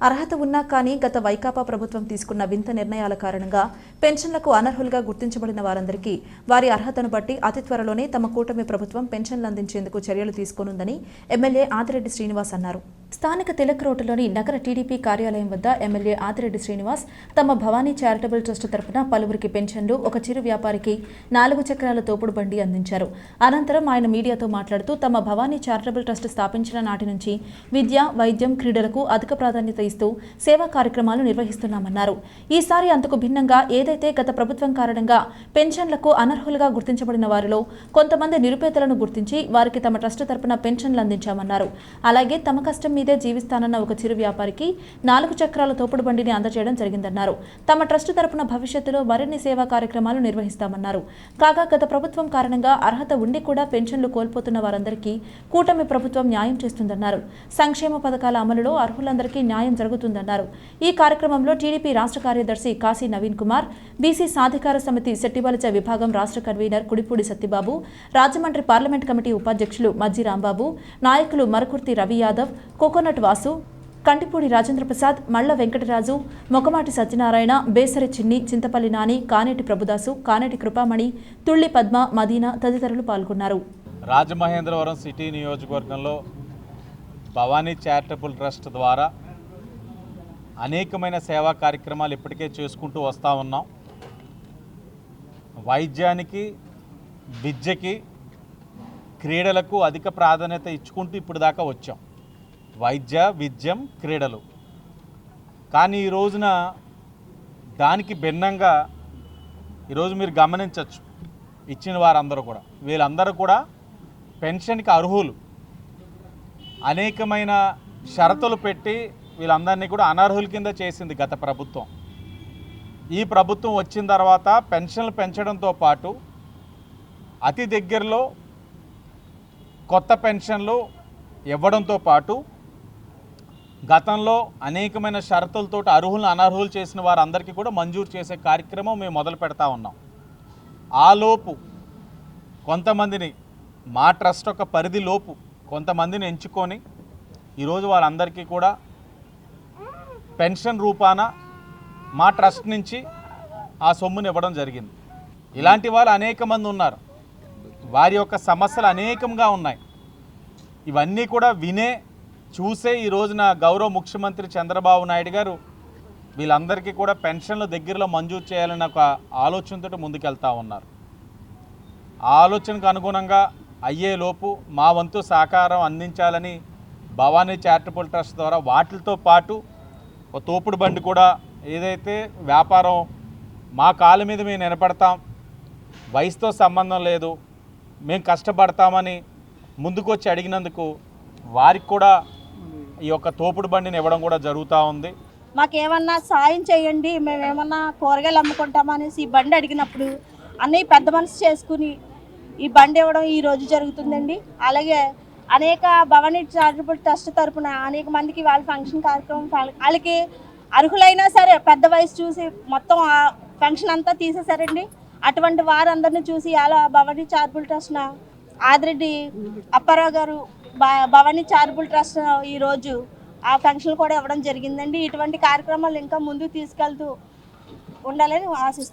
అర్హత ఉన్నా కానీ గత వైకాపా ప్రభుత్వం తీసుకున్న వింత నిర్ణయాల కారణంగా పెన్షన్లకు అనర్హులుగా గుర్తించబడిన వారందరికీ వారి అర్హతను బట్టి అతి త్వరలోనే తమ కూటమి ప్రభుత్వం పెన్షన్లు అందించేందుకు చర్యలు తీసుకోనుందని ఎమ్మెల్యే ఆదిరెడ్డి శ్రీనివాస్ అన్నారు. స్థానిక తిలక్ రోడ్డులోని నగర టీడీపీ కార్యాలయం వద్ద ఎమ్మెల్యే ఆదిరెడ్డి శ్రీనివాస్ తమ భవానీ చారిటబుల్ ట్రస్ట్ తరపున పలువురికి పెన్షన్లు, ఒక చిరు వ్యాపారికి 4 చక్రాల తోపుడు బండి అందించారు. అనంతరం ఆయన మీడియాతో మాట్లాడుతూ తమ భవానీ చారిటబుల్ ట్రస్ట్ స్థాపించిన నాటి నుంచి విద్య, వైద్యం, క్రీడలకు అధిక ప్రాధాన్యత ఇస్తూ సేవా కార్యక్రమాలు నిర్వహిస్తున్నామన్నారు. ఈసారి అంతకు భిన్నంగా ఏదైతే గత ప్రభుత్వం కారణంగా పెన్షన్లకు అనర్హులుగా గుర్తించబడిన వారిలో కొంతమంది నిరుపేదలను గుర్తించి వారికి తమ ట్రస్ట్ తరపున పెన్షన్లు అందించామన్నారు. అలాగే తమ కష్టం మీదే జీవిస్తానన్న ఒక చిరు వ్యాపారికి 4 చక్రాల తోపుడు బండిని అందజేయడం జరిగిందన్నారు. తమ ట్రస్ట్ తరపున భవిష్యత్తులో మరిన్ని సేవా కార్యక్రమాలు నిర్వహిస్తామన్నారు. కాగా గత ప్రభుత్వం కారణంగా అర్హత ఉండి కూడా పెన్షన్లు కోల్పోతున్న వారందరికీ కూటమి ప్రభుత్వం న్యాయం చేస్తుందన్నారు. సంక్షేమ పథకాల అమలులో అర్హులందరికీ న్యాయం జరుగుతుందన్నారు. ఈ కార్యక్రమంలో టీడీపీ రాష్ట్ర కార్యదర్శి కాశీ నవీన్ కుమార్, బీసీ సాధికార సమితి శెట్టిబలిచ విభాగం రాష్ట్ర convener Kudipudi Satyababu, Rajahmundry parliament committee ఉపాధ్యక్షులు మజ్జి రాంబాబు, నాయకులు మరకుర్తి రవి యాదవ్, కోకోనట్ వాసు, కంటిపూడి రాజేంద్ర ప్రసాద్, మళ్ల వెంకటరాజు, మొకమాటి సత్యనారాయణ, బేసరి చిన్ని, చింతపల్లి నాని, కానేటి ప్రభుదాసు, కానేటి కృపామణి, తుళ్లి పద్మ, మదీనా తదితరులు పాల్గొన్నారు. రాజమహేంద్రవరం సిటీ నియోజకవర్గంలో భవానీ చారిటబుల్ ట్రస్ట్ ద్వారా అనేకమైన సేవా కార్యక్రమాలు ఇప్పటికే చేసుకుంటూ వస్తూ ఉన్నాం. వైద్యానికి, విద్యకి, క్రీడలకు అధిక ప్రాధాన్యత ఇచ్చుకుంటూ ఇప్పుడు దాకా వచ్చాం. వైద్య, విద్యం, క్రీడలు. కానీ ఈ రోజున దానికి భిన్నంగా ఈరోజు మీరు గమనించవచ్చు, ఇచ్చిన వారందరూ కూడా, వీళ్ళందరూ కూడా పెన్షన్కి అర్హులు. అనేకమైన షరతులు పెట్టి వీళ్ళందరినీ కూడా అనర్హుల కింద చేసింది గత ప్రభుత్వం. ఈ ప్రభుత్వం వచ్చిన తర్వాత పెన్షన్లు పెంచడంతో పాటు అతి దగ్గరలో కొత్త పెన్షన్లు ఇవ్వడంతో పాటు గతంలో అనేకమైన షరతులతో అర్హులను అనర్హులు చేసిన వారందరికీ కూడా మంజూరు చేసే కార్యక్రమం మేము మొదలు పెడతా ఉన్నాం. ఆలోపు కొంతమందిని, మా ట్రస్ట్ ఒక పరిధిలోపు కొంతమందిని ఎంచుకొని ఈరోజు వాళ్ళందరికీ కూడా పెన్షన్ రూపాన మా ట్రస్ట్ నుంచి ఆ సొమ్ముని ఇవ్వడం జరిగింది. ఇలాంటి వాళ్ళు అనేక మంది ఉన్నారు. వారి యొక్క సమస్యలు అనేకంగా ఉన్నాయి. ఇవన్నీ కూడా వినే చూసే ఈ రోజున గౌరవ ముఖ్యమంత్రి చంద్రబాబు నాయుడు గారు వీళ్ళందరికీ కూడా పెన్షన్లు దగ్గరలో మంజూరు చేయాలని ఒక ఆలోచనతో ముందుకెళ్తా ఉన్నారు. ఆ ఆలోచనకు అనుగుణంగా అయ్యేలోపు మా వంతు సహకారం అందించాలని భవానీ చారిటబుల్ ట్రస్ట్ ద్వారా వాటితో పాటు ఒక తోపుడు బండి కూడా, ఏదైతే వ్యాపారం మా కాళ్ళ మీద మేము నిలబడతాం, వయసుతో సంబంధం లేదు, మేము కష్టపడతామని ముందుకొచ్చి అడిగినందుకు వారికి కూడా ఈ యొక్క తోపుడు బండిని ఇవ్వడం కూడా జరుగుతూ ఉంది. మాకేమన్నా సాయం చేయండి, మేమేమన్నా కూరగాయలు అమ్ముకుంటామనేసి ఈ బండి అడిగినప్పుడు అన్నయ్య పెద్ద మనసు చేసుకుని ఈ బండి ఇవ్వడం ఈరోజు జరుగుతుందండి. అలాగే అనేక భవానీ చారిటబుల్ ట్రస్ట్ తరఫున అనేక మందికి వాళ్ళ ఫంక్షన్ కార్యక్రమం వాళ్ళకి అర్హులైనా సరే పెద్ద వయసు చూసి మొత్తం ఆ ఫంక్షన్ అంతా తీసేశారండి. అటువంటి వారందరినీ చూసి అలా భవానీ చారిటబుల్ ట్రస్ట్న ఆదిరెడ్డి అప్పారావు గారు భవానీ చారిటబుల్ ట్రస్ట్ ఈరోజు ఆ ఫంక్షన్ కూడా ఇవ్వడం జరిగిందండి. ఇటువంటి కార్యక్రమాలు ఇంకా ముందుకు తీసుకెళ్తూ ఉండాలని ఆశిస్తున్నాను.